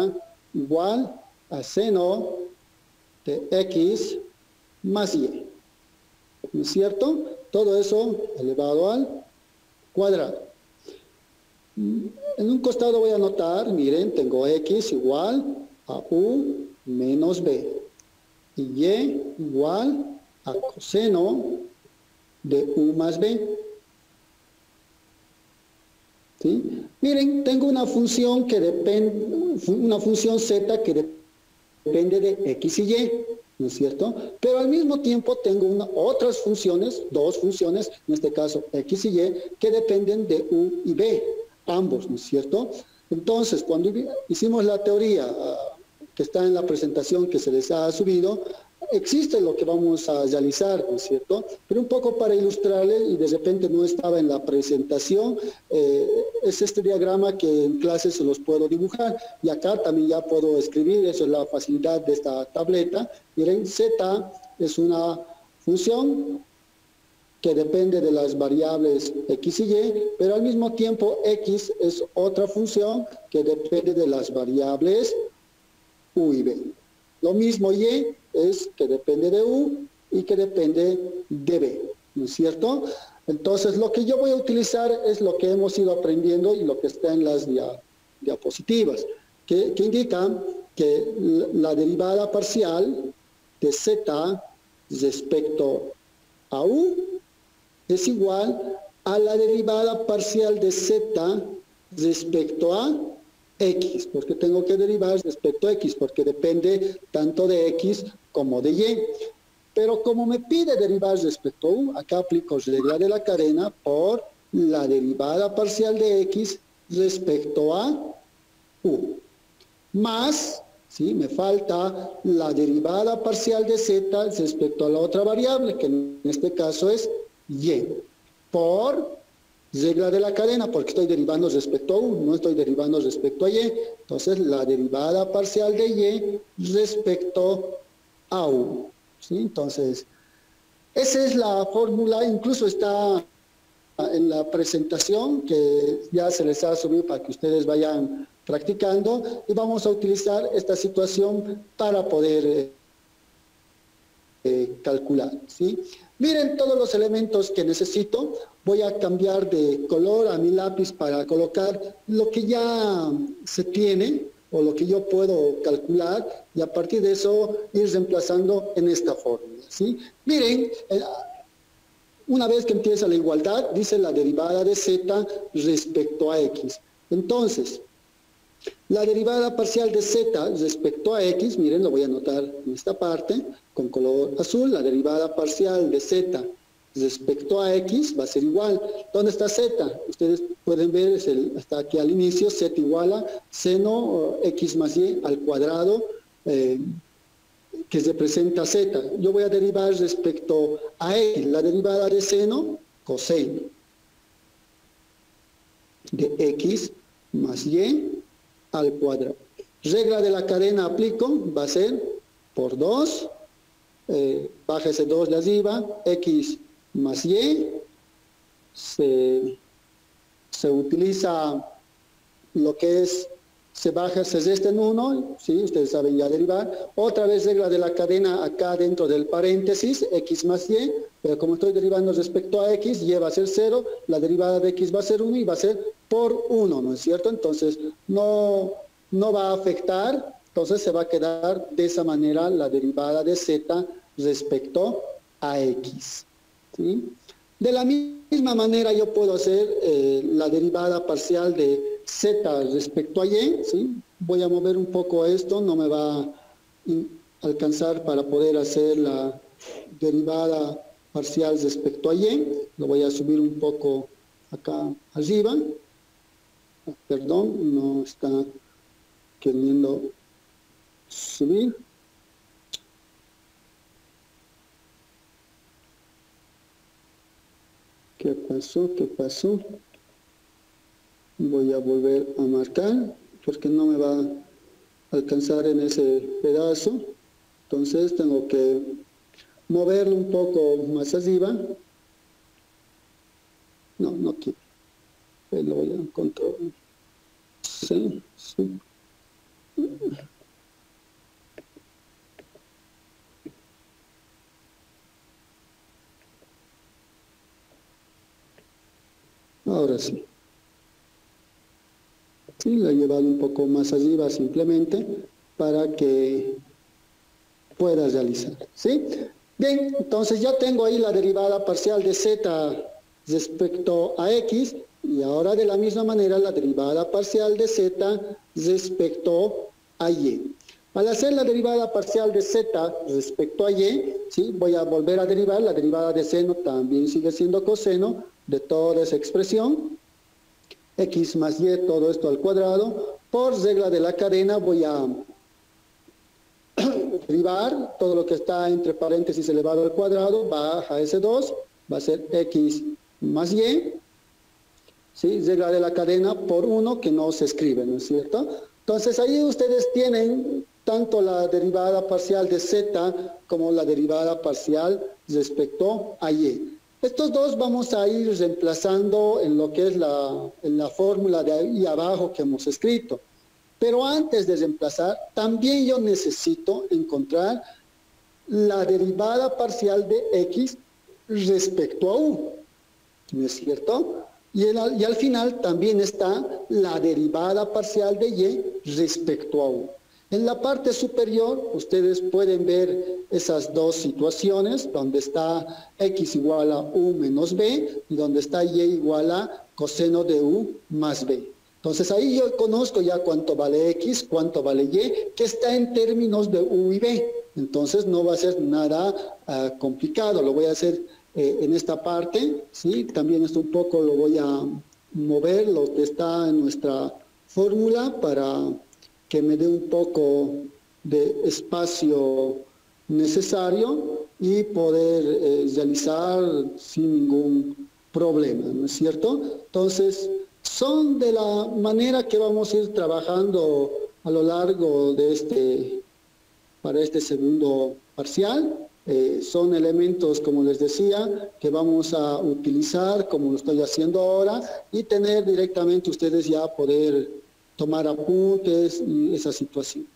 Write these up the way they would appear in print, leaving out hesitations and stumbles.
Z igual a seno de X más Y. ¿No es cierto? Todo eso elevado al cuadrado. En un costado voy a anotar, miren, tengo X igual a U menos B. Y Y igual a coseno de U más B. ¿Sí? Miren, tengo una función que depende, una función Z que depende de X y Y, ¿no es cierto? Pero al mismo tiempo tengo otras funciones, dos funciones, en este caso X y Y, que dependen de U y B, ambos, ¿no es cierto? Entonces, cuando hicimos la teoría que está en la presentación que se les ha subido, existe lo que vamos a realizar, ¿no es cierto? Pero un poco para ilustrarles, y de repente no estaba en la presentación, es este diagrama que en clases se los puedo dibujar, y acá también ya puedo escribir, eso es la facilidad de esta tableta. Miren, Z es una función que depende de las variables X y Y, pero al mismo tiempo X es otra función que depende de las variables U y B. Lo mismo Y es que depende de U y que depende de B, ¿no es cierto? Entonces, lo que yo voy a utilizar es lo que hemos ido aprendiendo y lo que está en las diapositivas, que indican que la derivada parcial de Z respecto a U es igual a la derivada parcial de Z respecto a X, porque tengo que derivar respecto a X, porque depende tanto de X como de Y. Pero como me pide derivar respecto a U, acá aplico regla de la cadena por la derivada parcial de X respecto a U. Más, ¿sí? Me falta la derivada parcial de Z respecto a la otra variable, que en este caso es Y, por regla de la cadena, porque estoy derivando respecto a U, no estoy derivando respecto a Y. Entonces, la derivada parcial de Y respecto a U. ¿Sí? Entonces, esa es la fórmula, incluso está en la presentación que ya se les ha subido para que ustedes vayan practicando, y vamos a utilizar esta situación para poder calcular, ¿sí? Miren todos los elementos que necesito. Voy a cambiar de color a mi lápiz para colocar lo que ya se tiene o lo que yo puedo calcular, y a partir de eso ir reemplazando en esta fórmula, ¿sí? Miren, una vez que empieza la igualdad, dice la derivada de Z respecto a X. Entonces, la derivada parcial de Z respecto a X, miren, lo voy a anotar en esta parte, con color azul, la derivada parcial de Z respecto a X va a ser igual. ¿Dónde está Z? Ustedes pueden ver, está aquí al inicio, Z igual a seno X más Y al cuadrado, que representa Z. Yo voy a derivar respecto a X, la derivada de seno, coseno de X más Y al cuadrado. Regla de la cadena aplico, va a ser por 2, baja ese 2 de arriba, X más Y, se utiliza lo que es, se baja, se resta en 1, ¿sí? Ustedes saben ya derivar. Otra vez regla de la cadena acá dentro del paréntesis, X más Y, pero como estoy derivando respecto a X, Y va a ser 0, la derivada de X va a ser 1 y va a ser por 1, ¿no es cierto? Entonces, no va a afectar, entonces se va a quedar de esa manera la derivada de Z respecto a X, ¿sí? De la misma manera yo puedo hacer la derivada parcial de Z respecto a Y, ¿sí? Voy a mover un poco esto, no me va a alcanzar para poder hacer la derivada parcial respecto a Y. Lo voy a subir un poco acá arriba. Perdón, no está queriendo subir. ¿Qué pasó? ¿Qué pasó? Voy a volver a marcar porque no me va a alcanzar en ese pedazo. Entonces tengo que moverlo un poco más arriba. No quiero. Lo voy a controlar. Sí, sí. Ahora sí. Sí, lo he llevado un poco más arriba simplemente para que pueda realizar. ¿Sí? Bien, entonces ya tengo ahí la derivada parcial de z respecto a x y ahora de la misma manera la derivada parcial de z respecto a y. Al hacer la derivada parcial de z respecto a y, ¿sí? Voy a volver a derivar, la derivada de seno también sigue siendo coseno de toda esa expresión, x más y, todo esto al cuadrado. Por regla de la cadena voy a derivar todo lo que está entre paréntesis elevado al cuadrado, baja ese 2, va a ser x más y, ¿sí? Regla de la cadena por 1 que no se escribe, ¿no es cierto? Entonces ahí ustedes tienen tanto la derivada parcial de z como la derivada parcial respecto a y. Estos dos vamos a ir reemplazando en lo que es en la fórmula de ahí abajo que hemos escrito. Pero antes de reemplazar, también yo necesito encontrar la derivada parcial de x respecto a u, ¿no es cierto? Y al final también está la derivada parcial de y respecto a u. En la parte superior ustedes pueden ver esas dos situaciones, donde está x igual a u menos b y donde está y igual a coseno de u más b. Entonces ahí yo conozco ya cuánto vale x, cuánto vale y, que está en términos de u y b. Entonces no va a ser nada complicado, lo voy a hacer en esta parte, ¿sí? También esto un poco lo voy a mover, lo que está en nuestra fórmula para que me dé un poco de espacio necesario y poder realizar sin ningún problema, ¿no es cierto? Entonces, son de la manera que vamos a ir trabajando a lo largo de para este segundo parcial. Son elementos, como les decía, que vamos a utilizar como lo estoy haciendo ahora y tener directamente ustedes ya poder tomar apuntes y esa situación.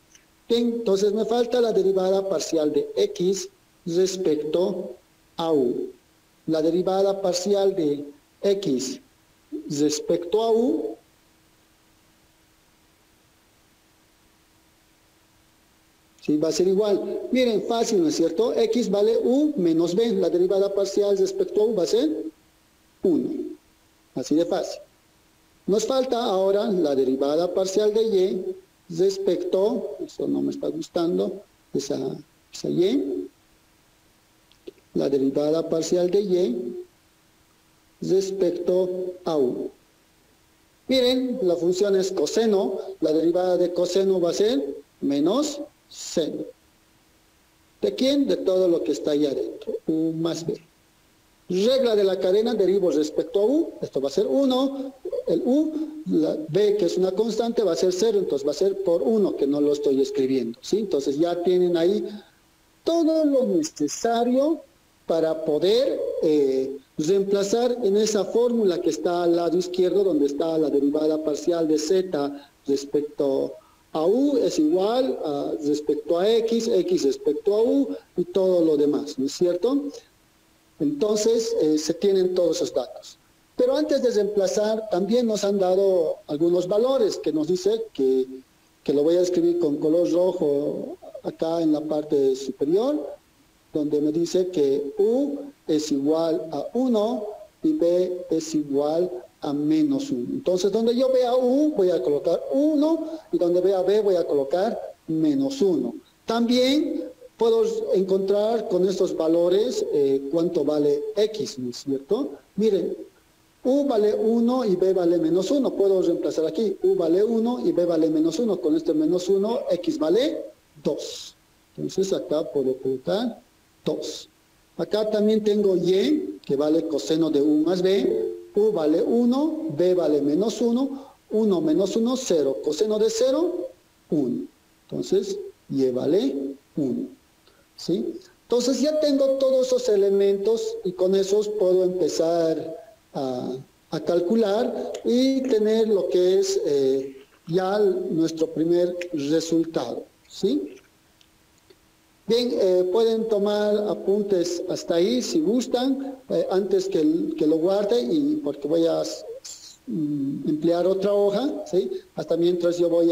Bien, entonces me falta la derivada parcial de x respecto a u. La derivada parcial de x respecto a u ¿sí? Va a ser igual. Miren, fácil, ¿no es cierto? X vale u menos b. La derivada parcial respecto a u va a ser 1. Así de fácil. Nos falta ahora la derivada parcial de y respecto, eso no me está gustando, esa y, la derivada parcial de y respecto a u. Miren, la función es coseno, la derivada de coseno va a ser menos seno. ¿De quién? De todo lo que está ahí adentro, u más b. Regla de la cadena, derivo respecto a u, esto va a ser 1, el u, la b que es una constante va a ser 0, entonces va a ser por 1 que no lo estoy escribiendo, ¿sí? Entonces ya tienen ahí todo lo necesario para poder reemplazar en esa fórmula que está al lado izquierdo, donde está la derivada parcial de z respecto a u es igual a respecto a x, x respecto a u y todo lo demás, ¿no es cierto? Entonces se tienen todos esos datos. Pero antes de reemplazar, también nos han dado algunos valores que nos dice que lo voy a escribir con color rojo acá en la parte superior, donde me dice que u es igual a 1 y b es igual a menos 1. Entonces, donde yo vea u, voy a colocar 1, y donde vea b, voy a colocar menos 1. También puedo encontrar con estos valores cuánto vale x, ¿no es cierto? Miren, u vale 1 y b vale menos 1. Puedo reemplazar aquí, u vale 1 y b vale menos 1. Con este menos 1, x vale 2. Entonces acá puedo colocar 2. Acá también tengo y, que vale coseno de u más b. U vale 1, b vale menos 1, 1 menos 1, 0. Coseno de 0, 1. Entonces, y vale 1. ¿Sí? Entonces ya tengo todos esos elementos y con esos puedo empezar a calcular y tener lo que es ya nuestro primer resultado. ¿Sí? Bien, pueden tomar apuntes hasta ahí si gustan, antes que lo guarde, y porque voy a emplear otra hoja, ¿sí? Hasta mientras yo voy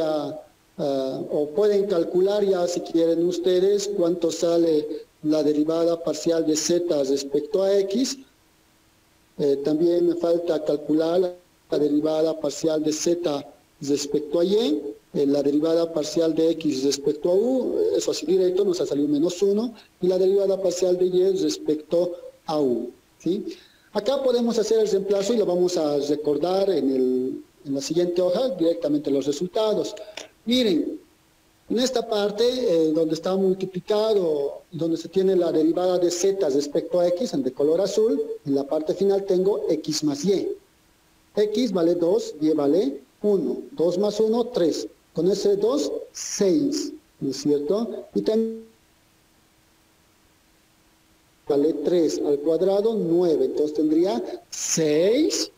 o pueden calcular ya si quieren ustedes cuánto sale la derivada parcial de z respecto a x. También me falta calcular la derivada parcial de z respecto a y, la derivada parcial de x respecto a u, eso así directo nos ha salido -1, y la derivada parcial de y respecto a u, ¿sí? Acá podemos hacer el reemplazo y lo vamos a recordar en la siguiente hoja, directamente los resultados. Miren, en esta parte donde está multiplicado, donde se tiene la derivada de z respecto a x, en de color azul, en la parte final tengo x más y. X vale 2, y vale 1. 2 más 1, 3. Con ese 2, 6, ¿no es cierto? Y también vale 3 al cuadrado, 9. Entonces tendría 6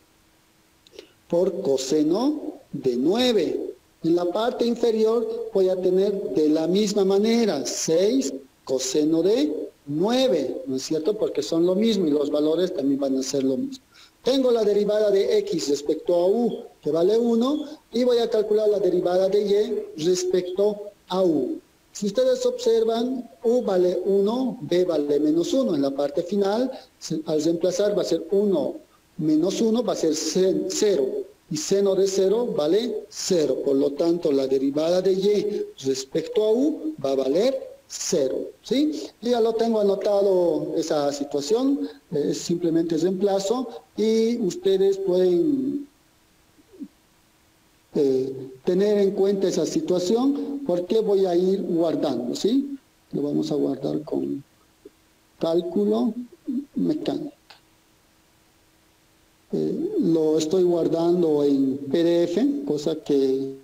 por coseno de 9. En la parte inferior voy a tener de la misma manera 6 coseno de 9, ¿no es cierto? Porque son lo mismo y los valores también van a ser lo mismo. Tengo la derivada de x respecto a u, que vale 1, y voy a calcular la derivada de y respecto a u. Si ustedes observan, u vale 1, b vale -1. En la parte final, al reemplazar va a ser 1 menos 1, va a ser 0. Y seno de 0 vale 0. Por lo tanto, la derivada de y respecto a u va a valer 0. ¿Sí? Yo ya lo tengo anotado esa situación. Es simplemente reemplazo. Y ustedes pueden tener en cuenta esa situación, porque voy a ir guardando, ¿sí? Lo vamos a guardar con cálculo mecánico. Lo estoy guardando en PDF, cosa que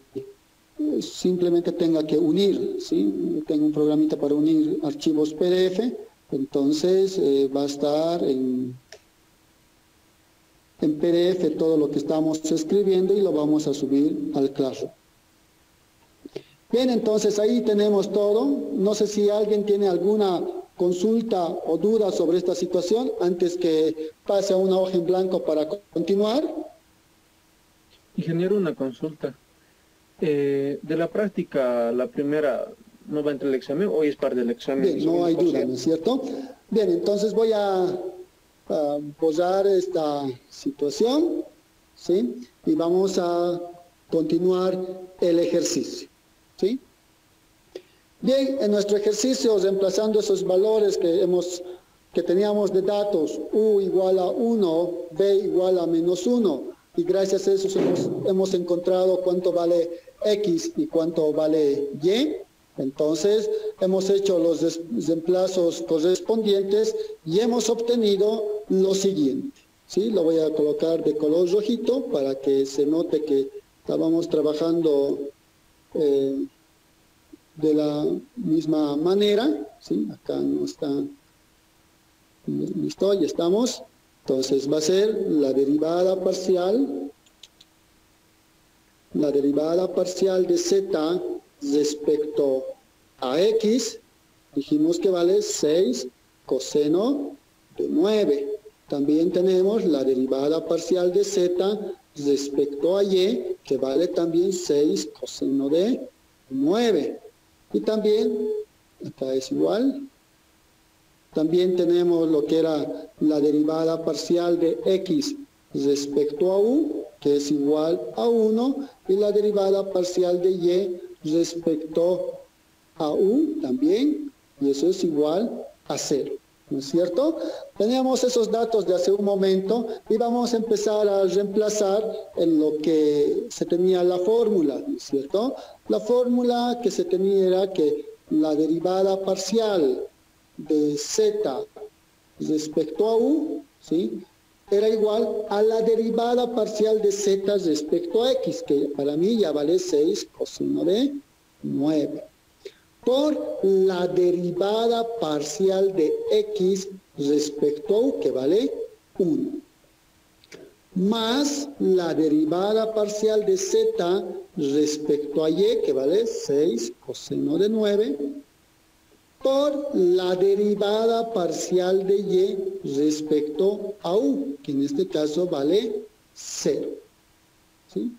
simplemente tenga que unir, ¿sí? Tengo un programita para unir archivos PDF, entonces va a estar en PDF todo lo que estamos escribiendo y lo vamos a subir al Classroom. Bien, entonces ahí tenemos todo. No sé si alguien tiene alguna consulta o duda sobre esta situación antes que pase a una hoja en blanco para continuar. Ingeniero, una consulta. De la práctica, la primera no va a entrar el examen, hoy es parte del examen. Bien, no hay duda, ¿no es cierto? Bien, entonces voy a posar esta situación, ¿sí? Y vamos a continuar el ejercicio, ¿sí? Bien, en nuestro ejercicio, reemplazando esos valores que teníamos de datos, u igual a 1, b igual a -1, y gracias a eso hemos encontrado cuánto vale x y cuánto vale y. Entonces, hemos hecho los reemplazos correspondientes y hemos obtenido lo siguiente, ¿sí? Lo voy a colocar de color rojito para que se note que estábamos trabajando de la misma manera, ¿sí? Acá no está, listo, ya estamos. Entonces va a ser la derivada parcial de z respecto a x, dijimos que vale 6 coseno de 9. También tenemos la derivada parcial de z respecto a y, que vale también 6 coseno de 9. Y también, acá es igual, también tenemos lo que era la derivada parcial de x respecto a u, que es igual a 1, y la derivada parcial de y respecto a u también, y eso es igual a 0, ¿no es cierto? Teníamos esos datos de hace un momento y vamos a empezar a reemplazar en lo que se tenía la fórmula, ¿no es cierto? La fórmula que se tenía era que la derivada parcial de z respecto a u, ¿sí?, era igual a la derivada parcial de z respecto a x, que para mí ya vale 6 coseno de 9, por la derivada parcial de x respecto a u, que vale 1, más la derivada parcial de z respecto a y, que vale 6 coseno de 9, por la derivada parcial de y respecto a u, que en este caso vale 0. ¿sí?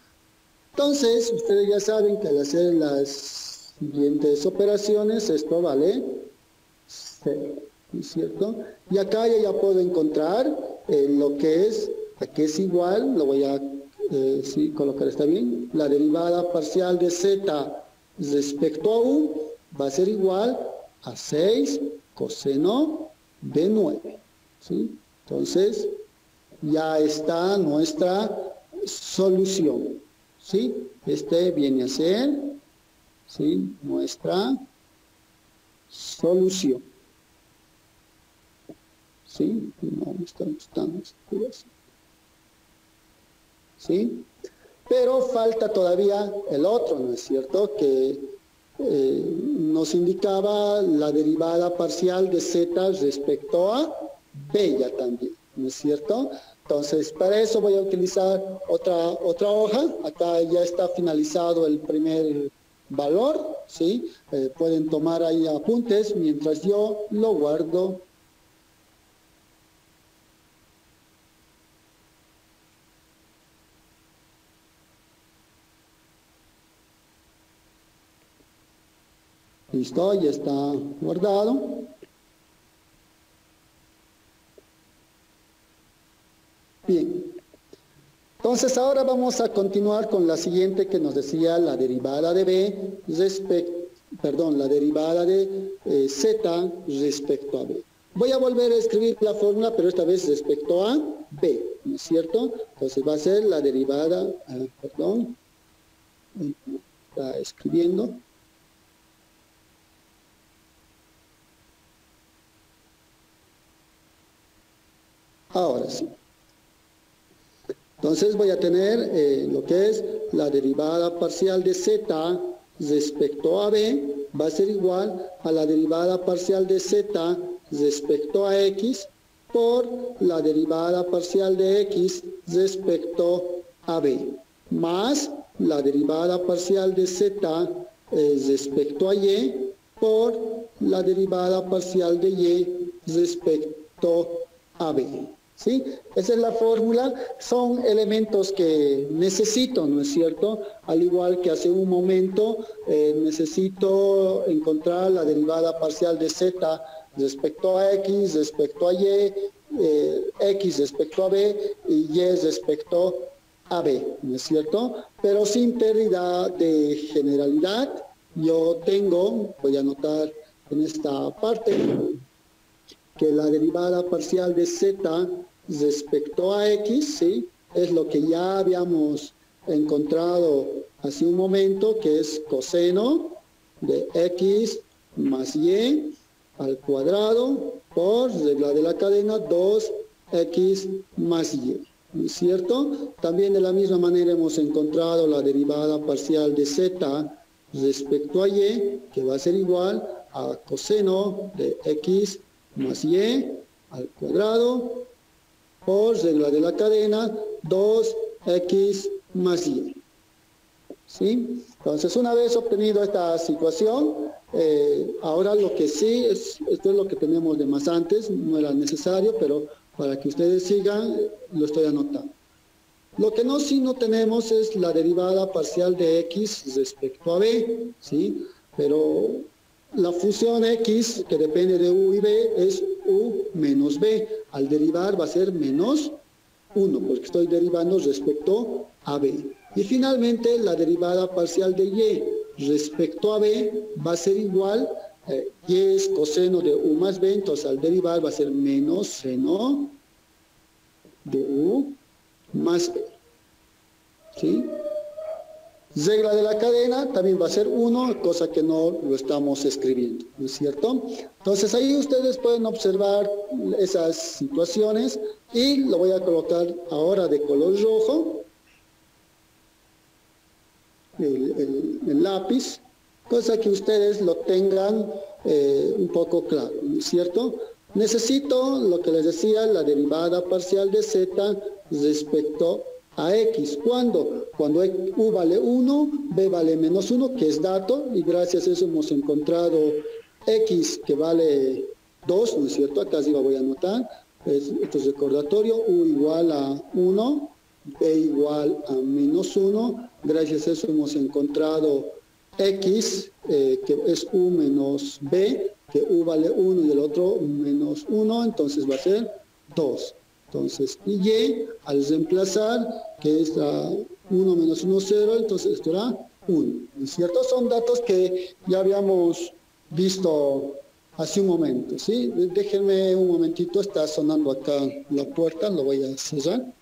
Entonces, ustedes ya saben que al hacer las siguientes operaciones, esto vale 0, ¿no es cierto? Y acá yo ya puedo encontrar lo que es, aquí es igual, lo voy a sí, colocar, está bien, la derivada parcial de z respecto a u va a ser igual a 6 coseno de 9, ¿sí? Entonces, ya está nuestra solución, ¿sí? Este viene a ser, ¿sí?, nuestra solución, ¿sí? No estamos, ¿sí? Pero falta todavía el otro, ¿no es cierto?, que nos indicaba la derivada parcial de z respecto a b ya también, ¿no es cierto? Entonces, para eso voy a utilizar otra hoja. Acá ya está finalizado el primer valor, ¿sí? Pueden tomar ahí apuntes mientras yo lo guardo. Listo, ya está guardado. Bien. Entonces ahora vamos a continuar con la siguiente que nos decía la derivada de b la derivada de z respecto a b. Voy a volver a escribir la fórmula, pero esta vez respecto a b, ¿no es cierto? Entonces va a ser la derivada, está escribiendo. Ahora sí. Entonces voy a tener lo que es la derivada parcial de z respecto a b, va a ser igual a la derivada parcial de z respecto a x por la derivada parcial de x respecto a b, más la derivada parcial de z respecto a y por la derivada parcial de y respecto a b. ¿Sí? Esa es la fórmula, son elementos que necesito, ¿no es cierto? Al igual que hace un momento necesito encontrar la derivada parcial de z respecto a x, respecto a y, x respecto a b y y respecto a b, ¿no es cierto? Pero sin pérdida de generalidad, yo tengo, voy a anotar en esta parte, que la derivada parcial de z respecto a x, ¿sí?, es lo que ya habíamos encontrado hace un momento, que es coseno de x más y al cuadrado por regla de la cadena 2x más y, ¿no es cierto? También de la misma manera hemos encontrado la derivada parcial de z respecto a y, que va a ser igual a coseno de x más y al cuadrado por regla de la cadena 2x más y. ¿Sí? Entonces, una vez obtenido esta situación, ahora lo que sí, esto es lo que tenemos de más antes, no era necesario, pero para que ustedes sigan, lo estoy anotando. Lo que sí no tenemos es la derivada parcial de x respecto a b, ¿sí? Pero la función x, que depende de u y b, es u menos b. Al derivar va a ser menos 1, porque estoy derivando respecto a b. Y finalmente, la derivada parcial de y respecto a b va a ser igual, y es coseno de u más b, entonces al derivar va a ser menos seno de u más b. ¿Sí? Regla de la cadena también va a ser 1, cosa que no lo estamos escribiendo, ¿no es cierto? Entonces ahí ustedes pueden observar esas situaciones y lo voy a colocar ahora de color rojo, el lápiz, cosa que ustedes lo tengan un poco claro, ¿no es cierto? Necesito, lo que les decía, la derivada parcial de z respecto a x. ¿Cuándo? Cuando u vale 1, b vale menos 1, que es dato, y gracias a eso hemos encontrado x que vale 2, ¿no es cierto? Acá arriba voy a anotar, esto es recordatorio, u igual a 1, b igual a menos 1. Gracias a eso hemos encontrado x, que es u menos b, que u vale 1 y el otro menos 1, entonces va a ser 2. Entonces, y al reemplazar, que es 1 menos 1, 0, entonces esto era 1. ¿No es cierto? Son datos que ya habíamos visto hace un momento, ¿sí? Déjenme un momentito, está sonando acá la puerta, lo voy a cerrar.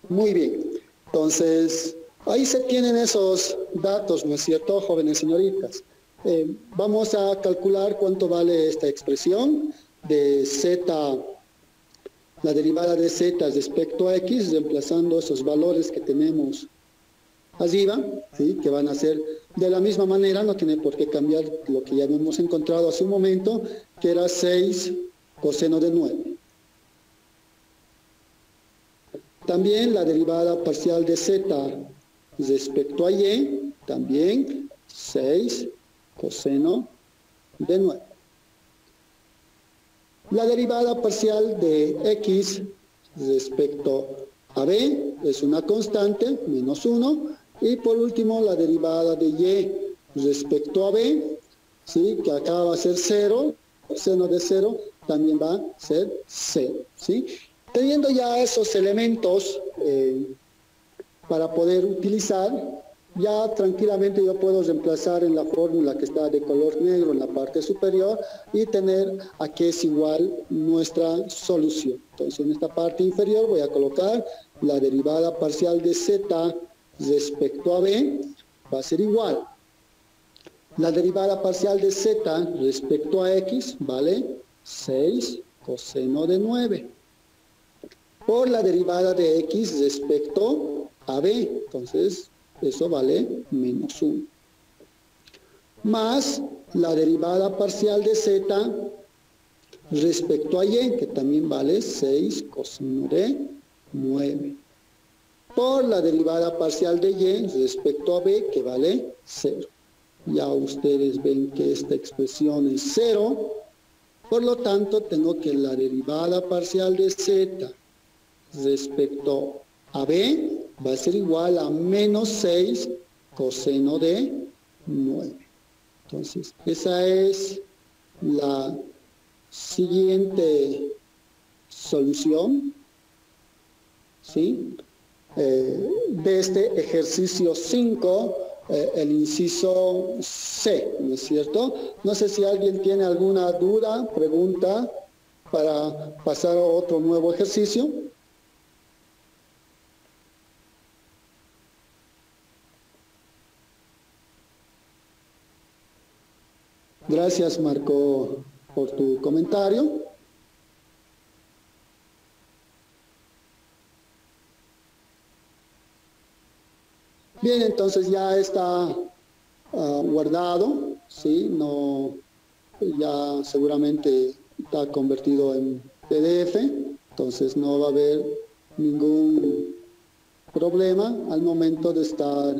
Muy bien, entonces ahí se tienen esos datos, ¿no es cierto, jóvenes señoritas? Vamos a calcular cuánto vale esta expresión de z, la derivada de z respecto a x, reemplazando esos valores que tenemos arriba, ¿sí? Que van a ser de la misma manera, no tiene por qué cambiar lo que ya hemos encontrado hace un momento, que era 6 coseno de 9. También la derivada parcial de z respecto a y, también 6 coseno de 9. La derivada parcial de x respecto a b es una constante, menos 1. Y por último, la derivada de y respecto a b, ¿sí? Que acá va a ser 0, seno de 0 también va a ser 0, ¿sí? Teniendo ya esos elementos para poder utilizar, ya tranquilamente yo puedo reemplazar en la fórmula que está de color negro en la parte superior y tener a qué es igual nuestra solución. Entonces en esta parte inferior voy a colocar la derivada parcial de z respecto a b, va a ser igual. La derivada parcial de z respecto a x vale 6 coseno de 9. Por la derivada de x respecto a b, entonces eso vale menos 1. Más la derivada parcial de z respecto a y, que también vale 6 coseno de 9. Por la derivada parcial de y respecto a b, que vale 0. Ya ustedes ven que esta expresión es 0, por lo tanto tengo que la derivada parcial de z respecto a b va a ser igual a menos 6 coseno de 9. Entonces, esa es la siguiente solución, ¿sí? De este ejercicio 5, el inciso C, ¿no es cierto? No sé si alguien tiene alguna duda, pregunta, para pasar a otro nuevo ejercicio. Gracias, Marco, por tu comentario. Bien, entonces ya está guardado, ¿sí? No, ya seguramente está convertido en PDF, entonces no va a haber ningún problema al momento de estar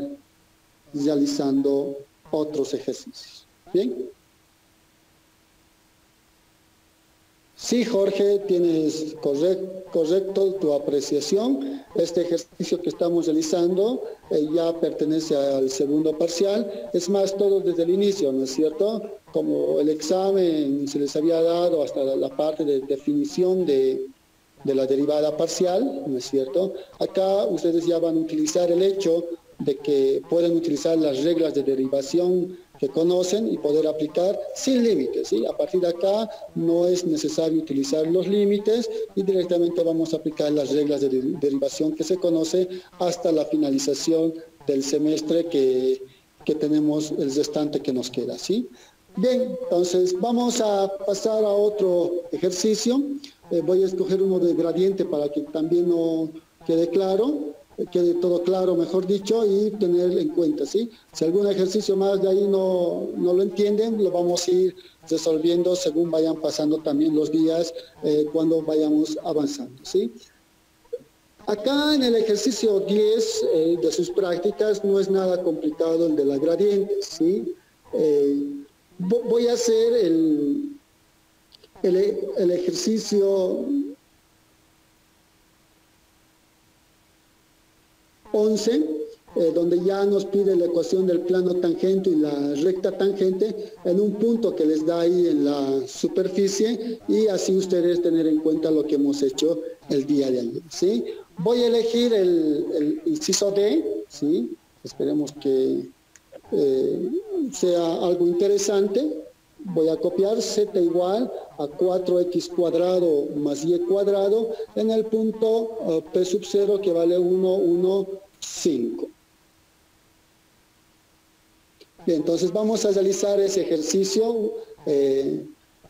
realizando otros ejercicios. ¿Bien? Sí, Jorge, tienes correcto tu apreciación. Este ejercicio que estamos realizando ya pertenece al segundo parcial. Es más, todo desde el inicio, ¿no es cierto? Como el examen se les había dado hasta la parte de definición de la derivada parcial, ¿no es cierto? Acá ustedes ya van a utilizar el hecho de que pueden utilizar las reglas de derivación que conocen y poder aplicar sin límites, ¿sí? A partir de acá no es necesario utilizar los límites y directamente vamos a aplicar las reglas de derivación que se conoce hasta la finalización del semestre que tenemos el restante que nos queda, ¿sí? Bien, entonces vamos a pasar a otro ejercicio. Voy a escoger uno de gradiente para que también no quede claro. quede todo claro, mejor dicho, y tener en cuenta, ¿sí? Si algún ejercicio más de ahí no lo entienden, lo vamos a ir resolviendo según vayan pasando también los días, cuando vayamos avanzando, ¿sí? Acá en el ejercicio 10 de sus prácticas no es nada complicado el de la gradiente, ¿sí? Voy a hacer el ejercicio 11, donde ya nos pide la ecuación del plano tangente y la recta tangente en un punto que les da ahí en la superficie, y así ustedes tener en cuenta lo que hemos hecho el día de ayer, ¿sí? Voy a elegir el inciso D, ¿sí? Esperemos que sea algo interesante. Voy a copiar z igual a 4x cuadrado más y cuadrado en el punto P sub 0, que vale 1, 1, 5. Bien, entonces vamos a realizar ese ejercicio.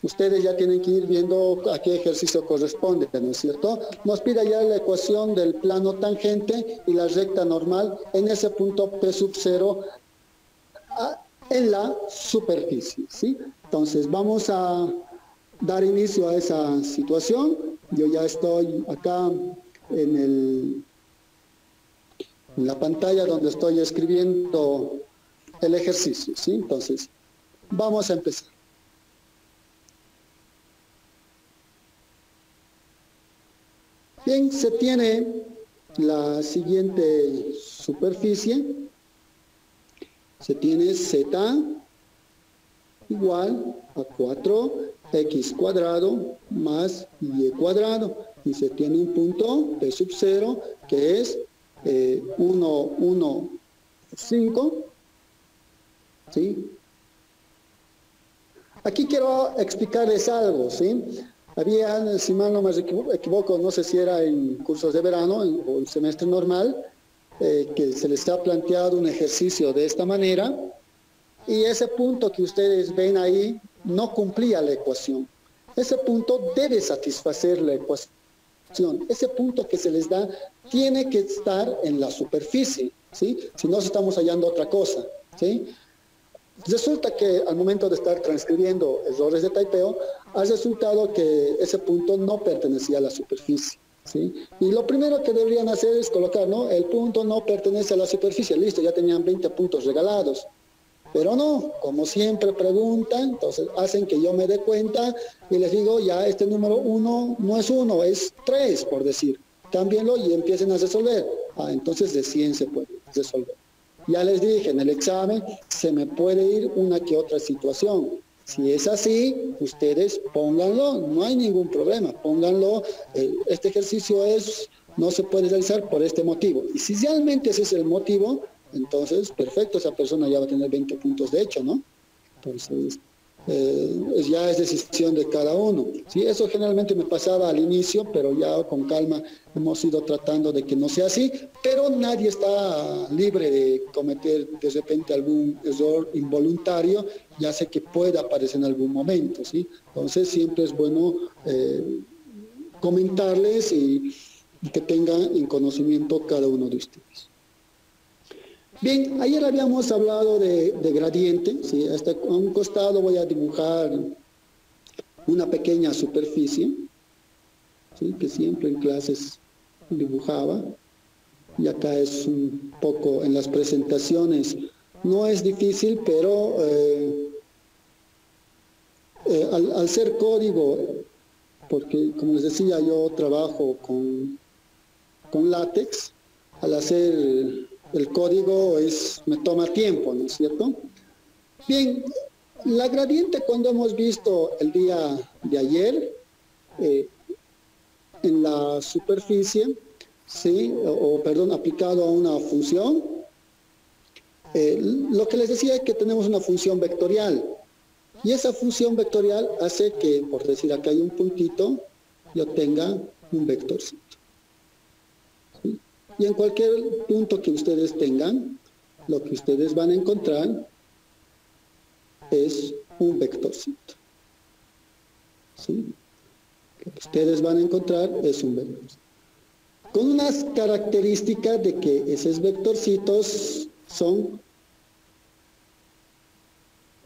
Ustedes ya tienen que ir viendo a qué ejercicio corresponde, ¿no es cierto? Nos pide ya la ecuación del plano tangente y la recta normal en ese punto P sub 0 en la superficie, ¿sí? Entonces vamos a dar inicio a esa situación. Yo ya estoy acá en la pantalla donde estoy escribiendo el ejercicio, ¿sí? Entonces vamos a empezar. Bien, se tiene la siguiente superficie. Se tiene z igual a 4x cuadrado más y cuadrado. Y se tiene un punto P sub 0 que es 1, 1, 5. ¿Sí? Aquí quiero explicarles algo, ¿sí? Había, si mal no me equivoco, no sé si era en cursos de verano o en semestre normal, que se les ha planteado un ejercicio de esta manera, y ese punto que ustedes ven ahí no cumplía la ecuación. Ese punto debe satisfacer la ecuación. Ese punto que se les da tiene que estar en la superficie, ¿sí? Si no, estamos hallando otra cosa, ¿sí? Resulta que al momento de estar transcribiendo errores de typeo, ha resultado que ese punto no pertenecía a la superficie, ¿sí? Y lo primero que deberían hacer es colocar, ¿no? El punto no pertenece a la superficie. Listo, ya tenían 20 puntos regalados. Pero no, como siempre preguntan, entonces hacen que yo me dé cuenta y les digo, ya este número 1 no es 1, es 3, por decir. Cámbienlo y empiecen a resolver. Entonces recién se puede resolver. Ya les dije, en el examen se me puede ir una que otra situación. Si es así, ustedes pónganlo, no hay ningún problema, pónganlo. Este ejercicio no se puede realizar por este motivo. Y si realmente ese es el motivo, entonces, perfecto, esa persona ya va a tener 20 puntos de hecho, ¿no? Entonces, ya es decisión de cada uno. Sí, eso generalmente me pasaba al inicio, pero ya con calma hemos ido tratando de que no sea así, pero nadie está libre de cometer de repente algún error involuntario, ya sé que puede aparecer en algún momento, ¿sí? Entonces, siempre es bueno comentarles y que tengan en conocimiento cada uno de ustedes. Bien, ayer habíamos hablado de gradiente, ¿sí? Hasta a un costado voy a dibujar una pequeña superficie, ¿sí? Que siempre en clases dibujaba, y acá es un poco en las presentaciones, no es difícil, pero al ser código, porque como les decía, yo trabajo con látex, al hacer el código me toma tiempo, ¿no es cierto? Bien, la gradiente, cuando hemos visto el día de ayer, en la superficie, ¿sí? Perdón, aplicado a una función, lo que les decía es que tenemos una función vectorial, y esa función vectorial hace que, por decir acá hay un puntito, yo tenga un vectorcito. ¿Sí? Y en cualquier punto que ustedes tengan, lo que ustedes van a encontrar es un vectorcito. ¿Sí? Lo que ustedes van a encontrar es un vectorcito. con unas características de que esos vectorcitos son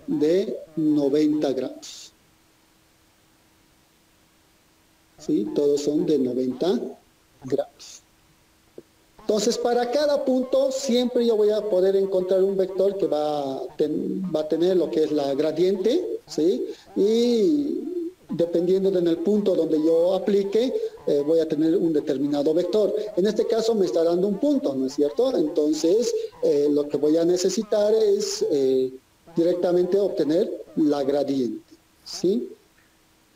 de 90 grados. ¿Sí? Todos son de 90 grados. Entonces, para cada punto, siempre yo voy a poder encontrar un vector que va a tener lo que es la gradiente, ¿sí? Y dependiendo en el punto donde yo aplique, voy a tener un determinado vector. En este caso me está dando un punto, ¿no es cierto? Entonces, lo que voy a necesitar es directamente obtener la gradiente, ¿sí?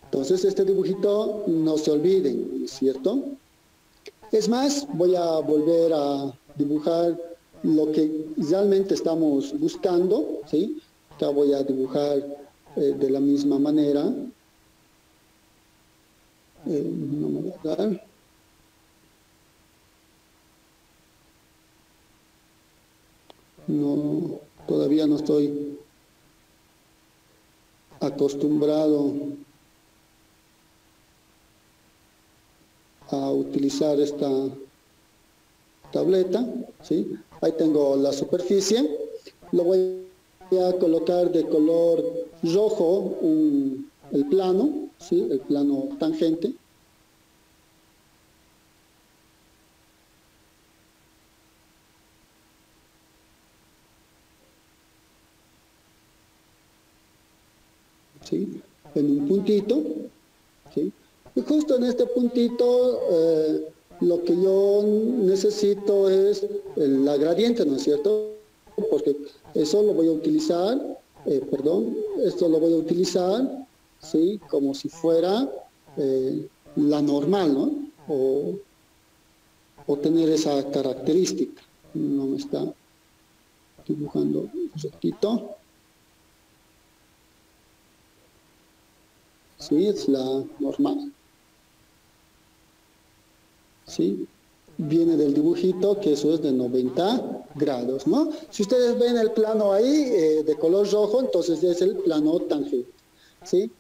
Entonces, este dibujito no se olviden, ¿no es cierto? Es más, voy a volver a dibujar lo que realmente estamos buscando, ¿sí? Acá voy a dibujar de la misma manera. No me voy a dar. No, todavía no estoy acostumbrado a utilizar esta tableta, ¿sí? Ahí tengo la superficie, lo voy a colocar de color rojo el plano, ¿sí? El plano tangente. ¿Sí? En un puntito, ¿sí? Y justo en este puntito, lo que yo necesito es la gradiente, ¿no es cierto? Porque eso lo voy a utilizar, esto lo voy a utilizar, ¿sí? Como si fuera la normal, ¿no? O tener esa característica. No me está dibujando un rectito. Sí, es la normal. ¿Sí? Viene del dibujito, que eso es de 90 grados, ¿no? Si ustedes ven el plano ahí, de color rojo, entonces es el plano tangente, ¿sí?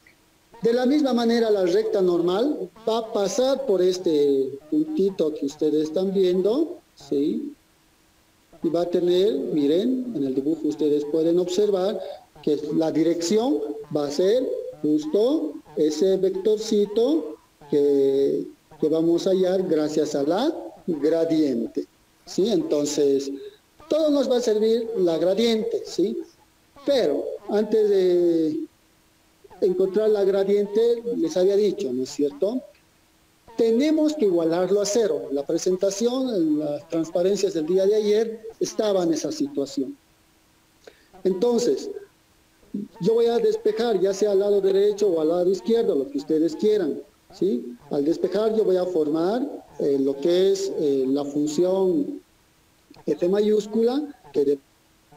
De la misma manera, la recta normal va a pasar por este puntito que ustedes están viendo, ¿sí? Y va a tener, miren, en el dibujo ustedes pueden observar que la dirección va a ser justo ese vectorcito que vamos a hallar gracias a la gradiente, ¿sí? Entonces, todo nos va a servir la gradiente, ¿sí? Pero antes de encontrar la gradiente, les había dicho, ¿no es cierto? Tenemos que igualarlo a cero. La presentación, en las transparencias del día de ayer, estaba en esa situación. Entonces, yo voy a despejar, ya sea al lado derecho o al lado izquierdo, lo que ustedes quieran, ¿sí? Al despejar yo voy a formar lo que es la función f mayúscula, que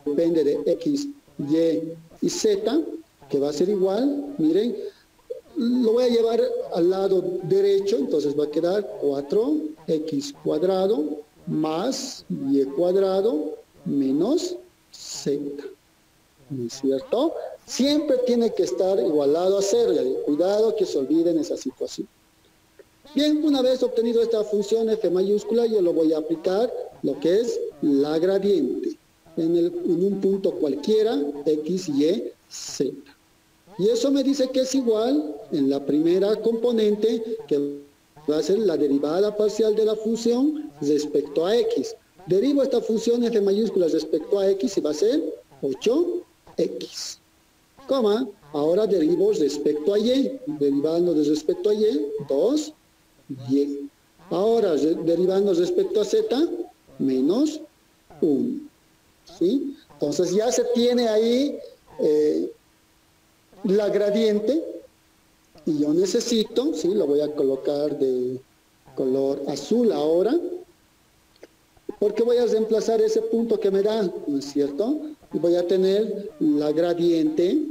depende de x, y y z, que va a ser igual, miren, lo voy a llevar al lado derecho, entonces va a quedar 4x cuadrado más y cuadrado menos z. ¿No es cierto? Siempre tiene que estar igualado a cero. Cuidado que se olviden esa situación. Bien, una vez obtenido esta función f mayúscula, yo lo voy a aplicar lo que es la gradiente en un punto cualquiera, x, y, z. Y eso me dice que es igual en la primera componente, que va a ser la derivada parcial de la función respecto a x. Derivo esta función f mayúscula respecto a x y va a ser 8x. Coma, ahora derivo respecto a y. Derivando de respecto a y, 2y. Ahora, derivando respecto a z, menos 1. ¿Sí? Entonces ya se tiene ahí la gradiente, y yo necesito, ¿sí? Lo voy a colocar de color azul ahora, porque voy a reemplazar ese punto que me da, ¿no es cierto? Y voy a tener la gradiente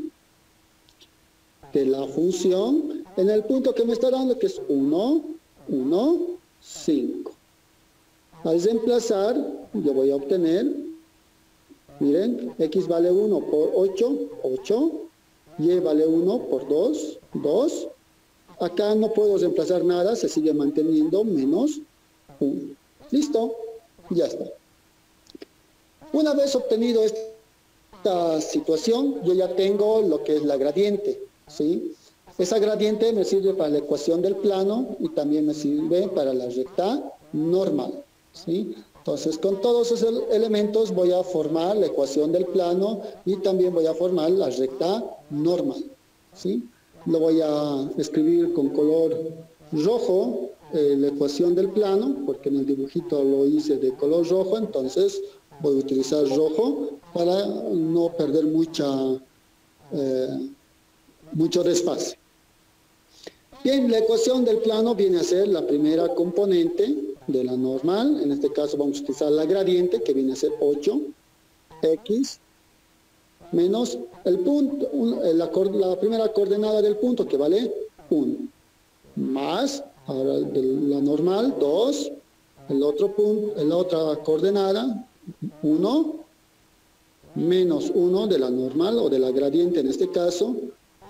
de la función en el punto que me está dando, que es 1, 1, 5. Al reemplazar, yo voy a obtener, miren, x vale 1 por 8, 8, y vale 1 por 2, 2. Acá no puedo reemplazar nada, se sigue manteniendo, menos 1. ¿Listo? Ya está. Una vez obtenido esta situación, yo ya tengo lo que es la gradiente, ¿sí? Esa gradiente me sirve para la ecuación del plano y también me sirve para la recta normal, ¿sí? Entonces, con todos esos elementos voy a formar la ecuación del plano y también voy a formar la recta normal, ¿sí? Lo voy a escribir con color rojo, la ecuación del plano, porque en el dibujito lo hice de color rojo, entonces voy a utilizar rojo para no perder mucho desfase. Bien, la ecuación del plano viene a ser la primera componente de la normal. En este caso vamos a utilizar la gradiente, que viene a ser 8x menos el punto, la primera coordenada del punto, que vale 1, más, ahora de la normal, 2, el otro punto, la otra coordenada, 1, menos 1 de la normal o de la gradiente en este caso,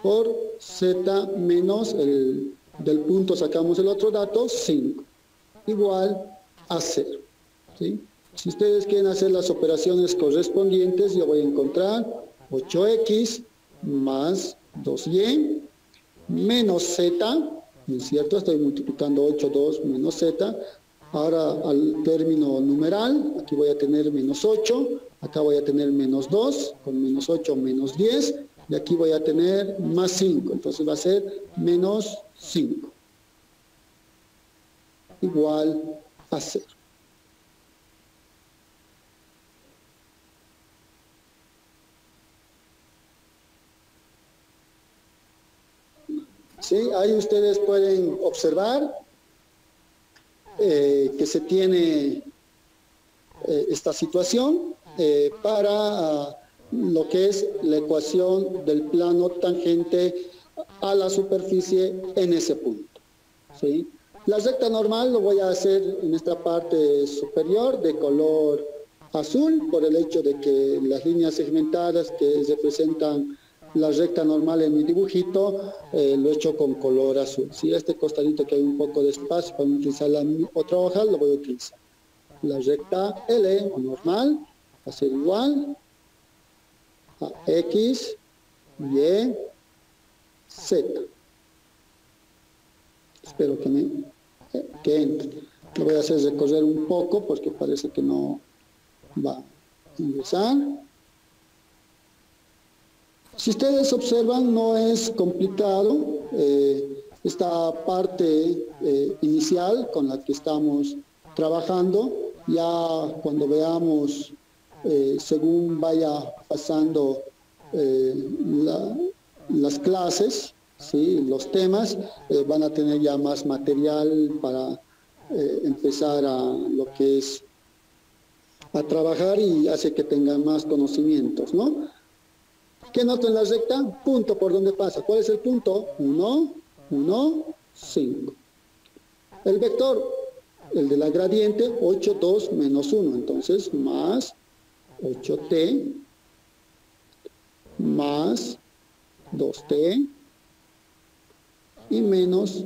por z menos del punto sacamos el otro dato, 5, igual a 0. ¿Sí? Si ustedes quieren hacer las operaciones correspondientes, yo voy a encontrar 8x más 2y menos z, ¿no es cierto? Estoy multiplicando 8, 2 menos z. Ahora al término numeral, aquí voy a tener menos 8, acá voy a tener menos 2, con menos 8 menos 10, y aquí voy a tener más 5, entonces va a ser menos 5, igual a 0. ¿Sí? Ahí ustedes pueden observar que se tiene esta situación para lo que es la ecuación del plano tangente a la superficie en ese punto, ¿sí? La recta normal lo voy a hacer en esta parte superior de color azul, por el hecho de que las líneas segmentadas que representan la recta normal en mi dibujito lo he hecho con color azul. Si este costadito que hay un poco de espacio para utilizar la otra hoja, lo voy a utilizar. La recta L o normal va a ser igual a X, Y, Z. Espero que entre. Lo voy a hacer recorrer un poco porque parece que no va a ingresar. Si ustedes observan, no es complicado esta parte inicial con la que estamos trabajando. Ya cuando veamos, según vaya pasando las clases, ¿sí? Los temas, van a tener ya más material para empezar a lo que es a trabajar y hace que tengan más conocimientos, ¿no? ¿Qué noto en la recta? Punto por donde pasa. ¿Cuál es el punto? 1, 1, 5. El vector, el de la gradiente, 8, 2, menos 1. Entonces, más 8t, más 2t, y menos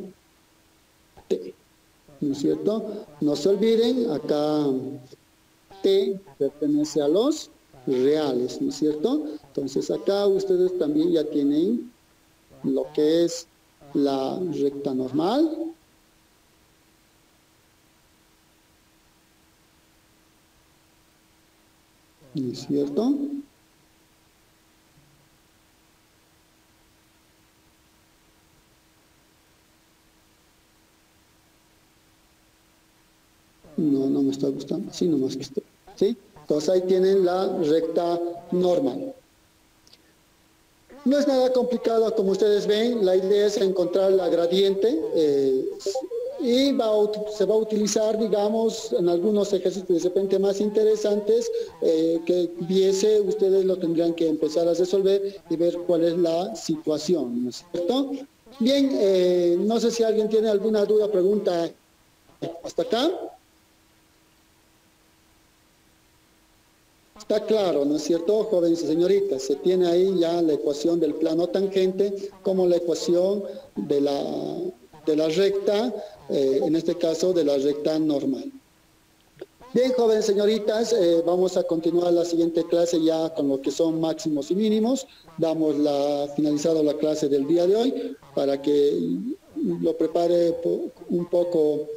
t. ¿No es cierto? No se olviden, acá t pertenece a los reales, ¿no es cierto? Entonces acá ustedes también ya tienen lo que es la recta normal, ¿no es cierto? No me está gustando, así nomás que estoy, ¿sí? Entonces ahí tienen la recta normal. No es nada complicado, como ustedes ven, la idea es encontrar la gradiente y se va a utilizar, digamos, en algunos ejercicios de repente más interesantes que viese, ustedes lo tendrían que empezar a resolver y ver cuál es la situación, ¿no es cierto? Bien, no sé si alguien tiene alguna duda o pregunta hasta acá. Está claro, ¿no es cierto, jóvenes y señoritas? Se tiene ahí ya la ecuación del plano tangente como la ecuación de de la recta, en este caso de la recta normal. Bien, jóvenes señoritas, vamos a continuar la siguiente clase ya con lo que son máximos y mínimos. Damos finalizado la clase del día de hoy para que lo prepare un poco